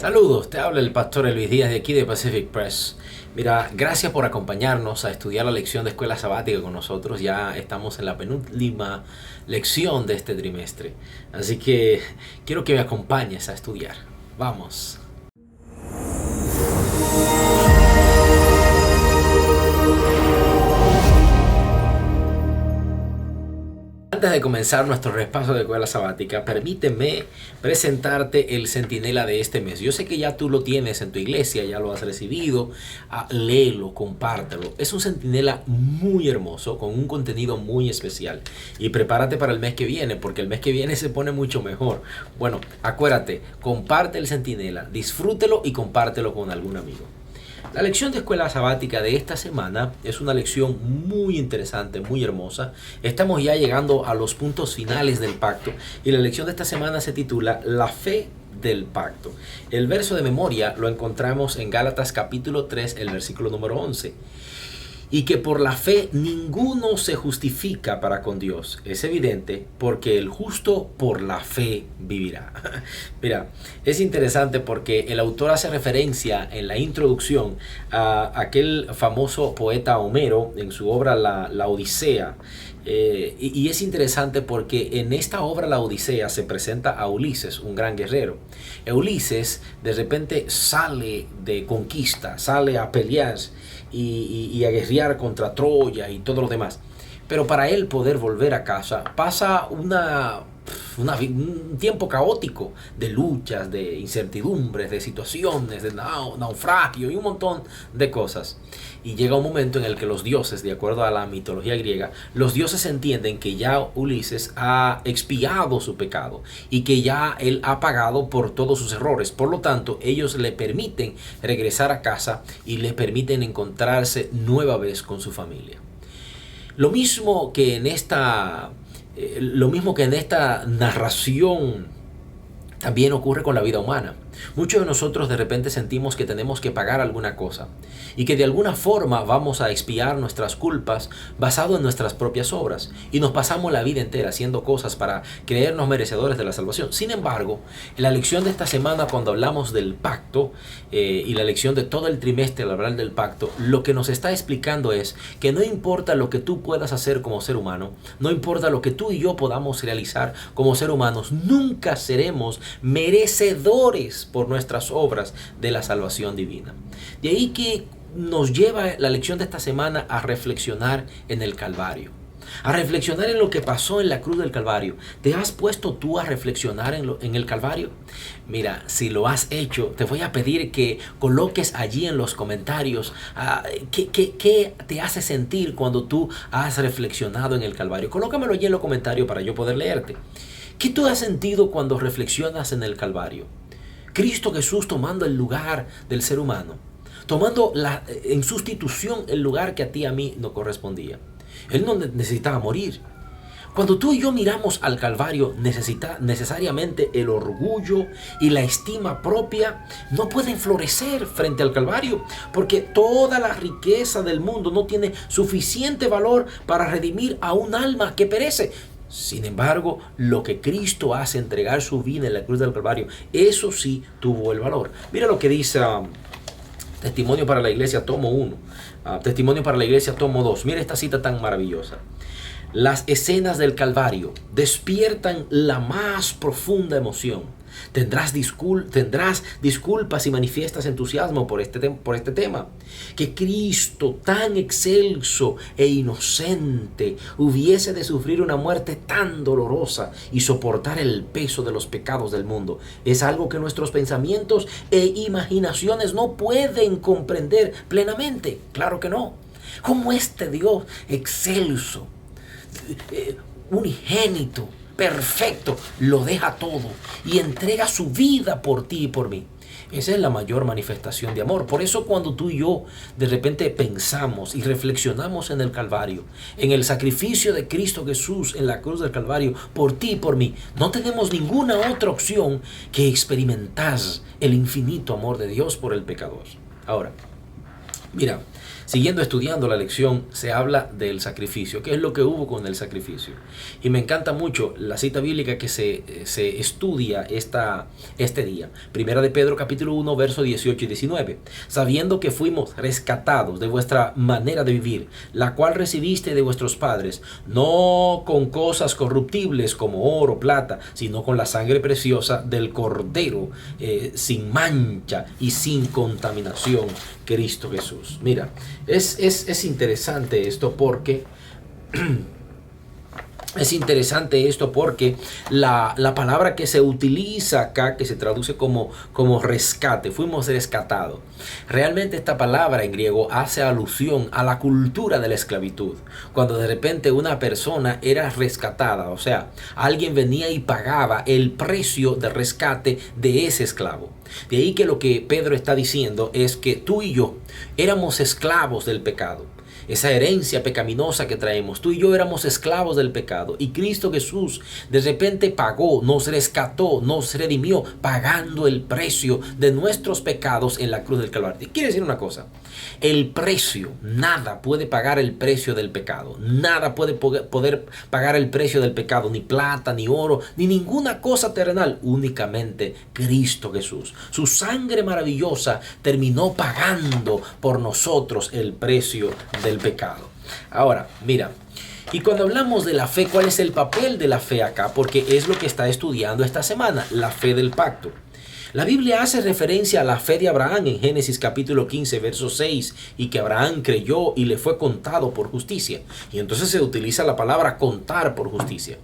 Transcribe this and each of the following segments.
Saludos, te habla el pastor Luis Díaz de aquí de Pacific Press. Mira, gracias por acompañarnos a estudiar la lección de escuela sabática con nosotros. Ya estamos en la penúltima lección de este trimestre. Así que quiero que me acompañes a estudiar. Vamos. Antes de comenzar nuestro repaso de escuela sabática, permíteme presentarte el centinela de este mes. Yo sé que ya tú lo tienes en tu iglesia, ya lo has recibido. Léelo, compártelo. Es un centinela muy hermoso, con un contenido muy especial. Y prepárate para el mes que viene, porque el mes que viene se pone mucho mejor. Bueno, acuérdate, comparte el centinela, disfrútelo y compártelo con algún amigo. La lección de escuela sabática de esta semana es una lección muy interesante, muy hermosa. Estamos ya llegando a los puntos finales del pacto y la lección de esta semana se titula La fe del pacto. El verso de memoria lo encontramos en Gálatas capítulo 3, el versículo número 11. Y que por la fe ninguno se justifica para con Dios. Es evidente porque el justo por la fe vivirá. Mira, es interesante porque el autor hace referencia en la introducción a aquel famoso poeta Homero en su obra La Odisea. Y es interesante porque en esta obra La Odisea se presenta a Ulises, un gran guerrero. Ulises de repente sale de conquista, sale a pelear y a guerrear contra Troya y todo lo demás. Pero para él poder volver a casa pasa un tiempo caótico de luchas, de incertidumbres, de situaciones, de naufragio y un montón de cosas. Y llega un momento en el que los dioses, de acuerdo a la mitología griega, los dioses entienden que ya Ulises ha expiado su pecado y que ya él ha pagado por todos sus errores. Por lo tanto, ellos le permiten regresar a casa y le permiten encontrarse nueva vez con su familia. Lo mismo que en esta narración también ocurre con la vida humana. Muchos de nosotros de repente sentimos que tenemos que pagar alguna cosa y que de alguna forma vamos a expiar nuestras culpas basado en nuestras propias obras y nos pasamos la vida entera haciendo cosas para creernos merecedores de la salvación. Sin embargo, en la lección de esta semana, cuando hablamos del pacto y la lección de todo el trimestre al hablar del pacto, lo que nos está explicando es que no importa lo que tú puedas hacer como ser humano, no importa lo que tú y yo podamos realizar como ser humanos, nunca seremos merecedores por nuestras obras de la salvación divina. De ahí que nos lleva la lección de esta semana a reflexionar en el Calvario, a reflexionar en lo que pasó en la cruz del Calvario. ¿Te has puesto tú a reflexionar en el Calvario? Mira, si lo has hecho, te voy a pedir que coloques allí en los comentarios qué te hace sentir cuando tú has reflexionado en el Calvario. Colócamelo allí en los comentarios para yo poder leerte. ¿Qué tú has sentido cuando reflexionas en el Calvario? Cristo Jesús tomando el lugar del ser humano, tomando en sustitución el lugar que a ti y a mí no correspondía. Él no necesitaba morir. Cuando tú y yo miramos al Calvario, necesariamente el orgullo y la estima propia no pueden florecer frente al Calvario, porque toda la riqueza del mundo no tiene suficiente valor para redimir a un alma que perece. Sin embargo, lo que Cristo hace, entregar su vida en la cruz del Calvario, eso sí tuvo el valor. Mira lo que dice Testimonio para la Iglesia, tomo 1. Testimonio para la Iglesia, tomo 2. Mira esta cita tan maravillosa. Las escenas del Calvario despiertan la más profunda emoción. Tendrás disculpas y manifiestas entusiasmo por este tema. Que Cristo, tan excelso e inocente, hubiese de sufrir una muerte tan dolorosa y soportar el peso de los pecados del mundo. Es algo que nuestros pensamientos e imaginaciones no pueden comprender plenamente. Claro que no. Como este Dios excelso, unigénito, perfecto, lo deja todo y entrega su vida por ti y por mí. Esa es la mayor manifestación de amor. Por eso cuando tú y yo de repente pensamos y reflexionamos en el Calvario, en el sacrificio de Cristo Jesús en la cruz del Calvario por ti y por mí, no tenemos ninguna otra opción que experimentar el infinito amor de Dios por el pecador. Ahora, Mira, siguiendo estudiando la lección, se habla del sacrificio. ¿Qué es lo que hubo con el sacrificio? Y me encanta mucho la cita bíblica que se estudia este día. Primera de Pedro capítulo 1, versos 18 y 19. Sabiendo que fuimos rescatados de vuestra manera de vivir, la cual recibiste de vuestros padres, no con cosas corruptibles como oro, plata, sino con la sangre preciosa del Cordero, sin mancha y sin contaminación, Cristo Jesús. Mira, es interesante esto porque la palabra que se utiliza acá, que se traduce como rescate, fuimos rescatados. Realmente esta palabra en griego hace alusión a la cultura de la esclavitud. Cuando de repente una persona era rescatada, o sea, alguien venía y pagaba el precio de rescate de ese esclavo. De ahí que lo que Pedro está diciendo es que tú y yo éramos esclavos del pecado. Esa herencia pecaminosa que traemos, tú y yo éramos esclavos del pecado, y Cristo Jesús de repente pagó, nos rescató, nos redimió, pagando el precio de nuestros pecados en la cruz del Calvario. Quiere decir una cosa: el precio, nada puede pagar el precio del pecado, nada puede poder pagar el precio del pecado, ni plata, ni oro, ni ninguna cosa terrenal, únicamente Cristo Jesús. Su sangre maravillosa terminó pagando por nosotros el precio del pecado. Ahora, mira, y cuando hablamos de la fe, ¿cuál es el papel de la fe acá? Porque es lo que está estudiando esta semana, la fe del pacto. La Biblia hace referencia a la fe de Abraham en Génesis capítulo 15, verso 6, y que Abraham creyó y le fue contado por justicia. Y entonces se utiliza la palabra contar por justicia.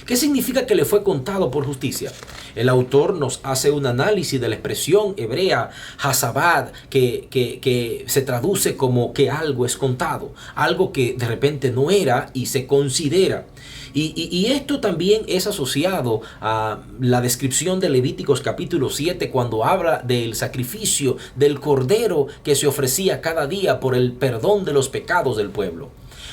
¿Qué significa que le fue contado por justicia? El autor nos hace un análisis de la expresión hebrea hasabad, que se traduce como que algo es contado, algo que de repente no era y se considera. Y esto también es asociado a la descripción de Levíticos capítulo 7, cuando habla del sacrificio del cordero que se ofrecía cada día por el perdón de los pecados del pueblo.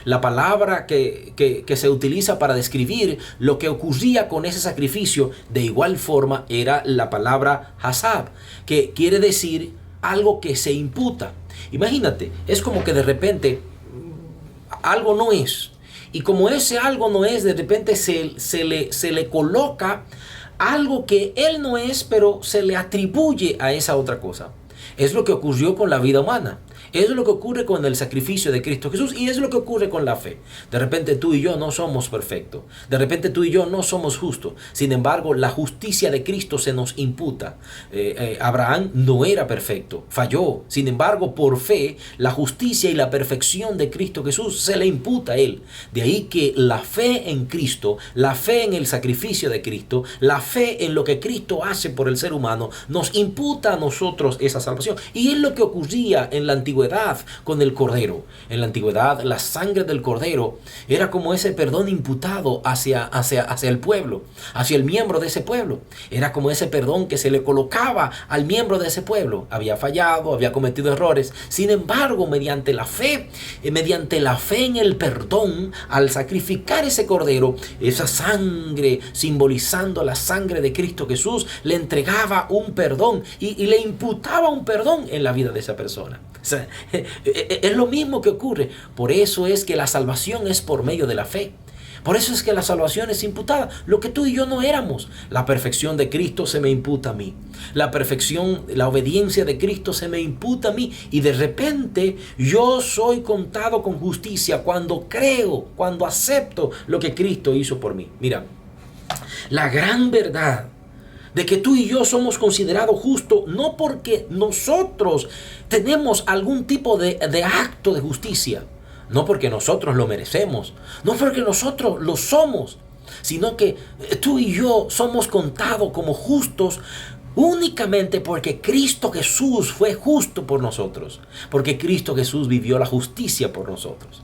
La palabra que se utiliza para describir lo que ocurría con ese sacrificio, de igual forma, era la palabra hasab, que quiere decir algo que se imputa. Imagínate, es como que de repente algo no es. Y como ese algo no es, de repente se le coloca algo que él no es, pero se le atribuye a esa otra cosa. Es lo que ocurrió con la vida humana. Es lo que ocurre con el sacrificio de Cristo Jesús, y es lo que ocurre con la fe. De repente tú y yo no somos perfectos. De repente tú y yo no somos justos. Sin embargo, la justicia de Cristo se nos imputa. Abraham no era perfecto, falló. Sin embargo, por fe, la justicia y la perfección de Cristo Jesús se le imputa a él. De ahí que la fe en Cristo, la fe en el sacrificio de Cristo, la fe en lo que Cristo hace por el ser humano, nos imputa a nosotros esa salvación. Y es lo que ocurría en la antigüedad con el cordero. En la antigüedad, la sangre del cordero era como ese perdón imputado hacia el pueblo, hacia el miembro de ese pueblo. Era como ese perdón que se le colocaba al miembro de ese pueblo. Había fallado, había cometido errores. Sin embargo, mediante la fe en el perdón, al sacrificar ese cordero, esa sangre, simbolizando la sangre de Cristo Jesús, le entregaba un perdón y le imputaba un perdón en la vida de esa persona. O sea, es lo mismo que ocurre. Por eso es que la salvación es por medio de la fe. Por eso es que la salvación es imputada. Lo que tú y yo no éramos. La perfección de Cristo se me imputa a mí. La perfección, la obediencia de Cristo se me imputa a mí. Y de repente yo soy contado con justicia cuando creo, cuando acepto lo que Cristo hizo por mí. Mira, la gran verdad de que tú y yo somos considerados justos no porque nosotros tenemos algún tipo de acto de justicia, no porque nosotros lo merecemos, no porque nosotros lo somos, sino que tú y yo somos contados como justos únicamente porque Cristo Jesús fue justo por nosotros, porque Cristo Jesús vivió la justicia por nosotros.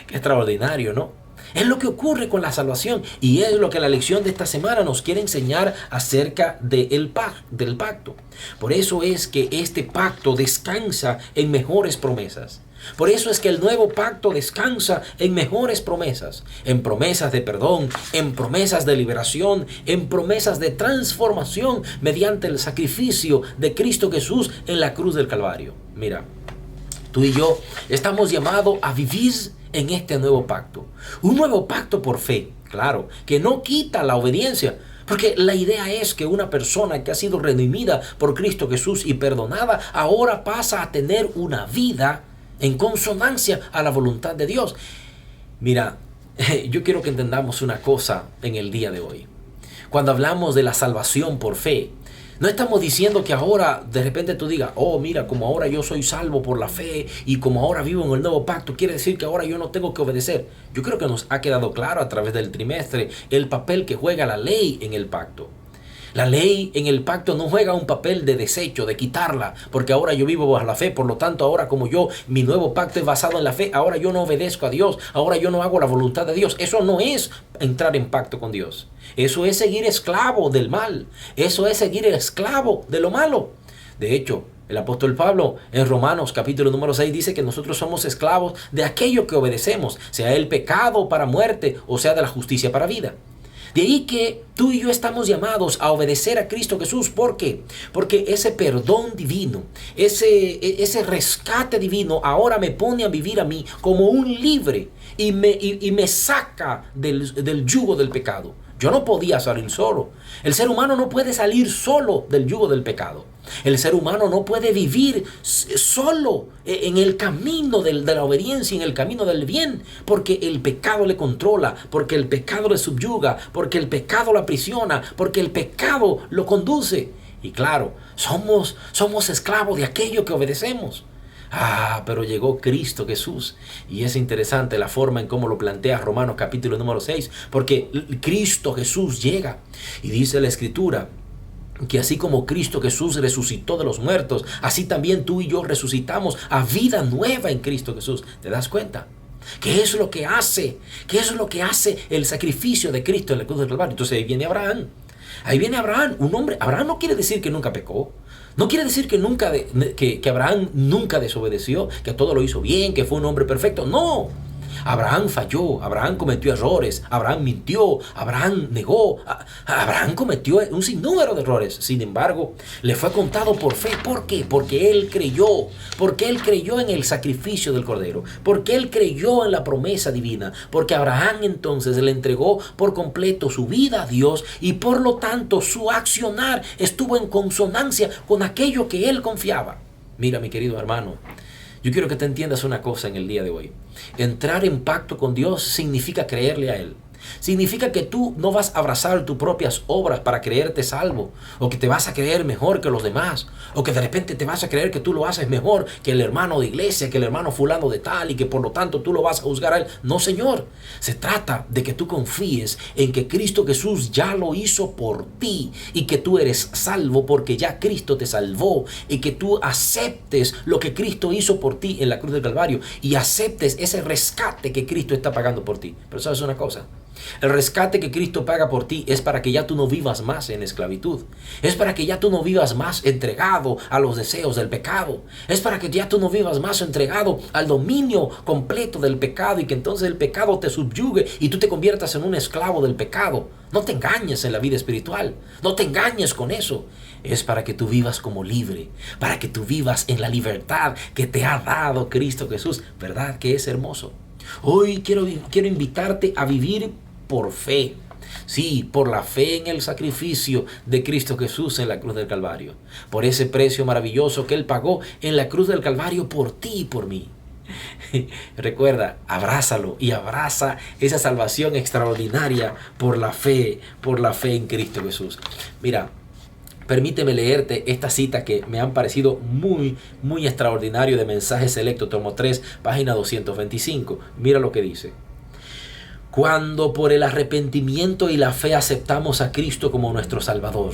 Qué extraordinario, ¿no? Es lo que ocurre con la salvación, y es lo que la lección de esta semana nos quiere enseñar acerca del pacto. Por eso es que este pacto descansa en mejores promesas. Por eso es que el nuevo pacto descansa en mejores promesas, en promesas de perdón, en promesas de liberación, en promesas de transformación mediante el sacrificio de Cristo Jesús en la cruz del Calvario. Mira, Tú y yo estamos llamados a vivir en este nuevo pacto. Un nuevo pacto por fe, claro, que no quita la obediencia. Porque la idea es que una persona que ha sido redimida por Cristo Jesús y perdonada, ahora pasa a tener una vida en consonancia a la voluntad de Dios. Mira, yo quiero que entendamos una cosa en el día de hoy. Cuando hablamos de la salvación por fe, no estamos diciendo que ahora de repente tú digas, oh mira, como ahora yo soy salvo por la fe y como ahora vivo en el nuevo pacto, quiere decir que ahora yo no tengo que obedecer. Yo creo que nos ha quedado claro a través del trimestre el papel que juega la ley en el pacto. La ley en el pacto no juega un papel de desecho, de quitarla, porque ahora yo vivo bajo la fe, por lo tanto ahora como mi nuevo pacto es basado en la fe, ahora yo no obedezco a Dios, ahora yo no hago la voluntad de Dios. Eso no es entrar en pacto con Dios. Eso es seguir esclavo del mal. Eso es seguir esclavo de lo malo. De hecho, el apóstol Pablo en Romanos capítulo número 6 dice que nosotros somos esclavos de aquello que obedecemos, sea el pecado para muerte o sea de la justicia para vida. De ahí que tú y yo estamos llamados a obedecer a Cristo Jesús. ¿Por qué? Porque ese perdón divino, ese rescate divino ahora me pone a vivir a mí como un libre y me saca del yugo del pecado. Yo no podía salir solo. El ser humano no puede salir solo del yugo del pecado. El ser humano no puede vivir solo en el camino de la obediencia, en el camino del bien, porque el pecado le controla, porque el pecado le subyuga, porque el pecado lo aprisiona, porque el pecado lo conduce. Y claro, somos esclavos de aquello que obedecemos. Pero llegó Cristo Jesús. Y es interesante la forma en cómo lo plantea Romanos capítulo número 6. Porque Cristo Jesús llega. Y dice la Escritura que así como Cristo Jesús resucitó de los muertos, así también tú y yo resucitamos a vida nueva en Cristo Jesús. ¿Te das cuenta? ¿Qué es lo que hace? ¿Qué es lo que hace el sacrificio de Cristo en la cruz del Calvario? Entonces ahí viene Abraham. Ahí viene Abraham, un hombre. Abraham no quiere decir que nunca pecó. No quiere decir que Abraham nunca desobedeció, que todo lo hizo bien, que fue un hombre perfecto. No. Abraham falló, Abraham cometió errores, Abraham mintió, Abraham negó, Abraham cometió un sinnúmero de errores. Sin embargo, le fue contado por fe. ¿Por qué? Porque él creyó en el sacrificio del Cordero, porque él creyó en la promesa divina, porque Abraham entonces le entregó por completo su vida a Dios y por lo tanto su accionar estuvo en consonancia con aquello que él confiaba. Mira, mi querido hermano, yo quiero que te entiendas una cosa en el día de hoy. Entrar en pacto con Dios significa creerle a Él. Significa que tú no vas a abrazar tus propias obras para creerte salvo, o que te vas a creer mejor que los demás, o que de repente te vas a creer que tú lo haces mejor que el hermano de iglesia, que el hermano fulano de tal, y que por lo tanto tú lo vas a juzgar a él. No, Señor. Se trata de que tú confíes en que Cristo Jesús ya lo hizo por ti y que tú eres salvo porque ya Cristo te salvó, y que tú aceptes lo que Cristo hizo por ti en la cruz del Calvario y aceptes ese rescate que Cristo está pagando por ti. Pero ¿sabes una cosa? El rescate que Cristo paga por ti es para que ya tú no vivas más en esclavitud. Es para que ya tú no vivas más entregado a los deseos del pecado. Es para que ya tú no vivas más entregado al dominio completo del pecado y que entonces el pecado te subyugue y tú te conviertas en un esclavo del pecado. No te engañes en la vida espiritual. No te engañes con eso. Es para que tú vivas como libre, para que tú vivas en la libertad que te ha dado Cristo Jesús. ¿Verdad que es hermoso? Hoy quiero invitarte a vivir por fe. Sí, por la fe en el sacrificio de Cristo Jesús en la cruz del Calvario. Por ese precio maravilloso que Él pagó en la cruz del Calvario por ti y por mí. Recuerda, abrázalo y abraza esa salvación extraordinaria por la fe en Cristo Jesús. Mira, permíteme leerte esta cita que me han parecido muy, muy extraordinario de Mensajes Selectos, tomo 3, página 225. Mira lo que dice. Cuando por el arrepentimiento y la fe aceptamos a Cristo como nuestro Salvador,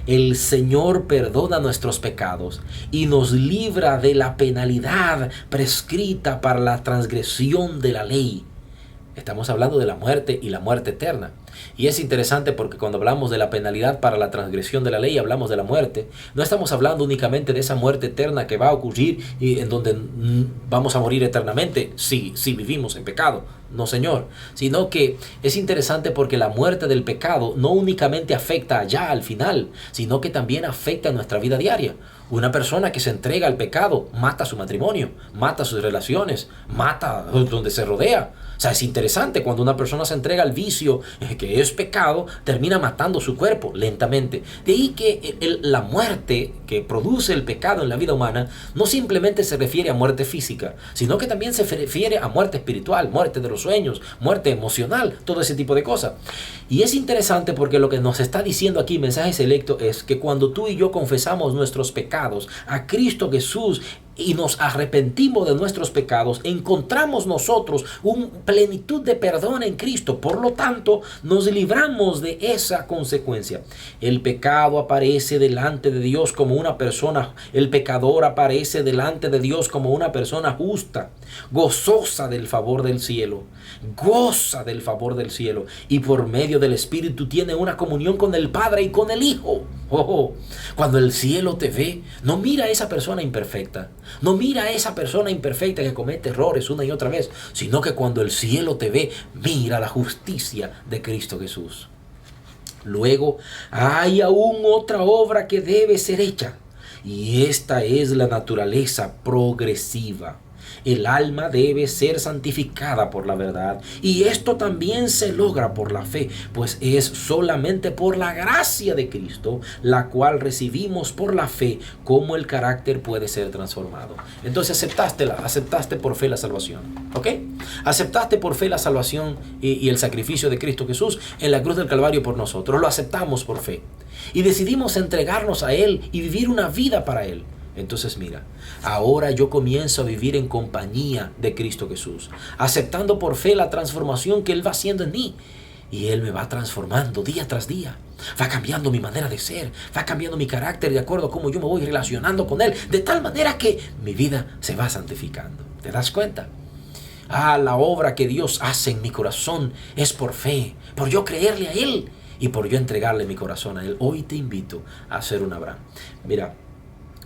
el Señor perdona nuestros pecados y nos libra de la penalidad prescrita para la transgresión de la ley. Estamos hablando de la muerte y la muerte eterna. Y es interesante porque cuando hablamos de la penalidad para la transgresión de la ley, hablamos de la muerte. No estamos hablando únicamente de esa muerte eterna que va a ocurrir y en donde vamos a morir eternamente si vivimos en pecado. No, Señor. Sino que es interesante porque la muerte del pecado no únicamente afecta allá al final, sino que también afecta a nuestra vida diaria. Una persona que se entrega al pecado mata su matrimonio, mata sus relaciones, mata donde se rodea. O sea, es interesante cuando una persona se entrega al vicio, que es pecado, termina matando su cuerpo lentamente. De ahí que la muerte que produce el pecado en la vida humana no simplemente se refiere a muerte física, sino que también se refiere a muerte espiritual, muerte de los sueños, muerte emocional, todo ese tipo de cosas. Y es interesante porque lo que nos está diciendo aquí Mensaje Selecto es que cuando tú y yo confesamos nuestros pecados a Cristo Jesús y nos arrepentimos de nuestros pecados, encontramos nosotros una plenitud de perdón en Cristo. Por lo tanto, nos libramos de esa consecuencia. El pecado aparece delante de Dios como una persona, el pecador aparece delante de Dios como una persona justa, gozosa del favor del cielo, goza del favor del cielo, y por medio del Espíritu tiene una comunión con el Padre y con el Hijo. Cuando el cielo te ve, no mira a esa persona imperfecta, no mira a esa persona imperfecta que comete errores una y otra vez, sino que cuando el cielo te ve, mira la justicia de Cristo Jesús. Luego, hay aún otra obra que debe ser hecha, y esta es la naturaleza progresiva. El alma debe ser santificada por la verdad, y esto también se logra por la fe, pues es solamente por la gracia de Cristo, la cual recibimos por la fe, como el carácter puede ser transformado. Entonces aceptaste por fe la salvación, ¿ok? Aceptaste por fe la salvación y el sacrificio de Cristo Jesús en la cruz del Calvario por nosotros. Lo aceptamos por fe y decidimos entregarnos a Él y vivir una vida para Él. Entonces mira, ahora yo comienzo a vivir en compañía de Cristo Jesús, aceptando por fe la transformación que Él va haciendo en mí. Y Él me va transformando día tras día, va cambiando mi manera de ser, va cambiando mi carácter de acuerdo a cómo yo me voy relacionando con Él, de tal manera que mi vida se va santificando. ¿Te das cuenta? La obra que Dios hace en mi corazón es por fe, por yo creerle a Él y por yo entregarle mi corazón a Él. Hoy te invito a hacer un Abraham. Mira,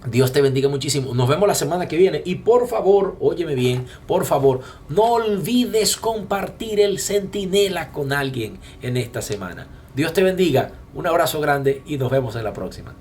Dios te bendiga muchísimo. Nos vemos la semana que viene. Y por favor, óyeme bien, por favor, no olvides compartir el Centinela con alguien en esta semana. Dios te bendiga. Un abrazo grande y nos vemos en la próxima.